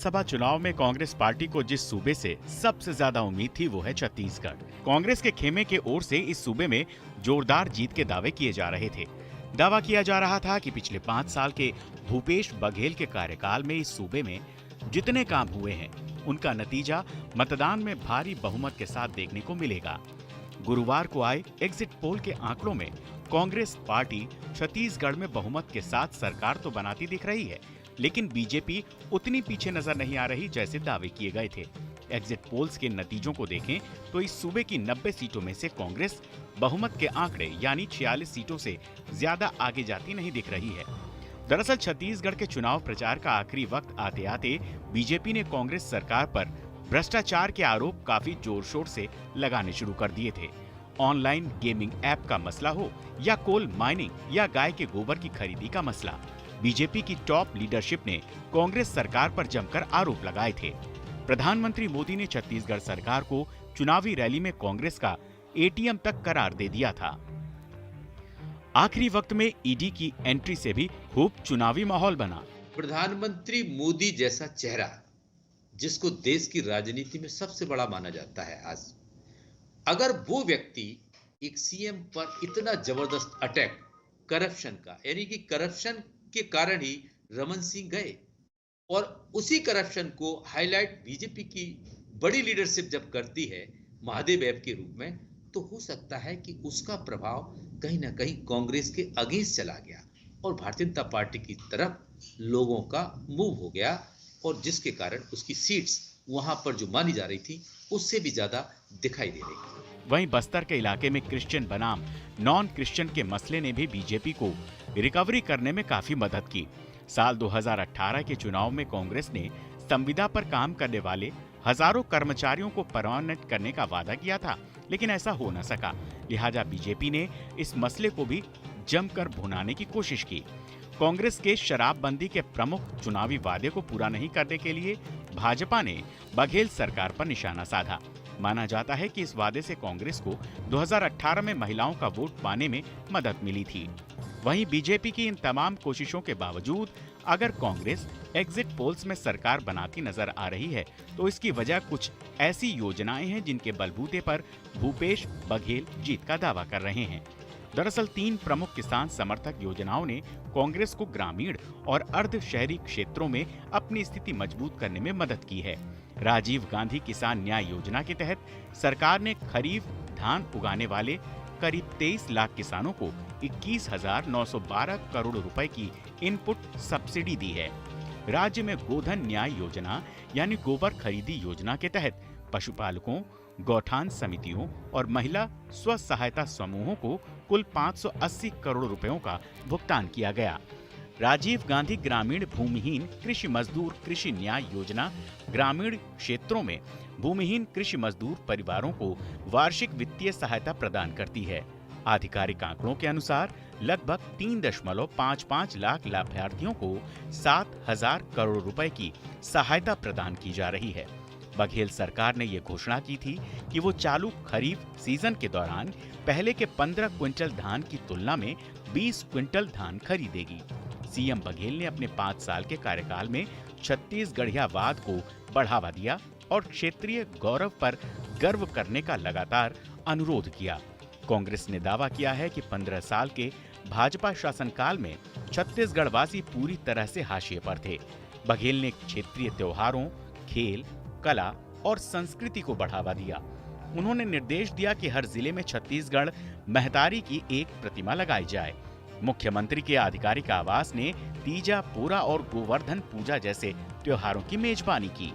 सभा चुनाव में कांग्रेस पार्टी को जिस सूबे से सबसे ज्यादा उम्मीद थी वो है छत्तीसगढ़। कांग्रेस के खेमे के ओर से इस सूबे में जोरदार जीत के दावे किए जा रहे थे। दावा किया जा रहा था कि पिछले 5 साल के भूपेश बघेल के कार्यकाल में इस सूबे में जितने काम हुए हैं उनका नतीजा मतदान में भारी बहुमत के साथ देखने को मिलेगा। गुरुवार को आए एग्जिट पोल के आंकड़ों में कांग्रेस पार्टी छत्तीसगढ़ में बहुमत के साथ सरकार तो बनाती दिख रही है, लेकिन बीजेपी उतनी पीछे नजर नहीं आ रही जैसे दावे किए गए थे। एग्जिट पोल्स के नतीजों को देखें तो इस सूबे की 90 सीटों में से कांग्रेस बहुमत के आंकड़े यानी 46 सीटों से ज्यादा आगे जाती नहीं दिख रही है। दरअसल छत्तीसगढ़ के चुनाव प्रचार का आखिरी वक्त आते आते बीजेपी ने कांग्रेस सरकार पर भ्रष्टाचार के आरोप काफी जोर शोर से लगाने शुरू कर दिए थे। ऑनलाइन गेमिंग ऐप का मसला हो या कोल माइनिंग या गाय के गोबर की खरीदी का मसला, बीजेपी की टॉप लीडरशिप ने कांग्रेस सरकार पर जमकर आरोप लगाए थे। प्रधानमंत्री मोदी ने छत्तीसगढ़ सरकार को चुनावी रैली में कांग्रेस का एटीएम तक करार दे दिया था। आखिरी वक्त में ईडी की एंट्री से भी खूब चुनावी माहौल बना। प्रधानमंत्री मोदी जैसा चेहरा जिसको देश की राजनीति में सबसे बड़ा माना जाता है आज, अगर वो व्यक्ति एक सीएम पर इतना जबरदस्त अटैक करप्शन का, यानी कि करप्शन के कारण ही रमन सिंह गए और उसी करप्शन को हाईलाइट बीजेपी की बड़ी लीडरशिप जब करती है महादेव ऐप के रूप में, तो हो सकता है कि उसका प्रभाव कहीं ना कहीं कांग्रेस के अगेंस्ट चला गया और भारतीय जनता पार्टी की तरफ लोगों का मूव हो गया, और जिसके कारण उसकी सीट्स वहां पर जो मानी जा रही थी उससे भी ज्यादा दिखाई दे रही। वहीं बस्तर के इलाके में क्रिश्चियन बनाम नॉन क्रिश्चियन के मसले ने भी बीजेपी को रिकवरी करने में काफी मदद की। साल 2018 के चुनाव में कांग्रेस ने संविदा पर काम करने वाले हजारों कर्मचारियों को परमानेंट करने का वादा किया था, लेकिन ऐसा हो न सका। लिहाजा बीजेपी ने इस मसले को भी जमकर भुनाने की कोशिश की। कांग्रेस के शराबबंदी के प्रमुख चुनावी वादे को पूरा नहीं करने के लिए भाजपा ने बघेल सरकार पर निशाना साधा। माना जाता है कि इस वादे से कांग्रेस को 2018 में महिलाओं का वोट पाने में मदद मिली थी। वहीं बीजेपी की इन तमाम कोशिशों के बावजूद अगर कांग्रेस एग्जिट पोल्स में सरकार बनाती नजर आ रही है तो इसकी वजह कुछ ऐसी योजनाएं हैं जिनके बलबूते पर भूपेश बघेल जीत का दावा कर रहे हैं। दरअसल 3 प्रमुख किसान समर्थक योजनाओं ने कांग्रेस को ग्रामीण और अर्ध शहरी क्षेत्रों में अपनी स्थिति मजबूत करने में मदद की है। राजीव गांधी किसान न्याय योजना के तहत सरकार ने खरीफ धान उगाने वाले करीब 23 लाख किसानों को 21,912 करोड़ रुपए की इनपुट सब्सिडी दी है। राज्य में गोधन न्याय योजना यानी गोबर खरीदी योजना के तहत पशुपालकों, गौठान समितियों और महिला स्व सहायता समूहों को कुल 580 करोड़ रुपयों का भुगतान किया गया। राजीव गांधी ग्रामीण भूमिहीन कृषि मजदूर कृषि न्याय योजना ग्रामीण क्षेत्रों में भूमिहीन कृषि मजदूर परिवारों को वार्षिक वित्तीय सहायता प्रदान करती है। आधिकारिक आंकड़ों के अनुसार लगभग 3.55 लाख लाभार्थियों को 7,000 करोड़ रुपए की सहायता प्रदान की जा रही है। बघेल सरकार ने ये घोषणा की थी कि वो चालू खरीफ सीजन के दौरान पहले के 15 क्विंटल धान की तुलना में 20 क्विंटल धान खरीदेगी। सीएम बघेल ने अपने 5 साल के कार्यकाल में छत्तीसगढ़ियावाद को बढ़ावा दिया और क्षेत्रीय गौरव पर गर्व करने का लगातार अनुरोध किया। कांग्रेस ने दावा किया है कि 15 साल के भाजपा शासनकाल में छत्तीसगढ़वासी पूरी तरह से हाशिए पर थे। बघेल ने क्षेत्रीय त्योहारों, खेल, कला और संस्कृति को बढ़ावा दिया। उन्होंने निर्देश दिया कि हर जिले में छत्तीसगढ़ महतारी की एक प्रतिमा लगाई जाए। मुख्यमंत्री के आधिकारिक आवास ने तीजा, पोरा और गोवर्धन पूजा जैसे त्योहारों की मेजबानी की।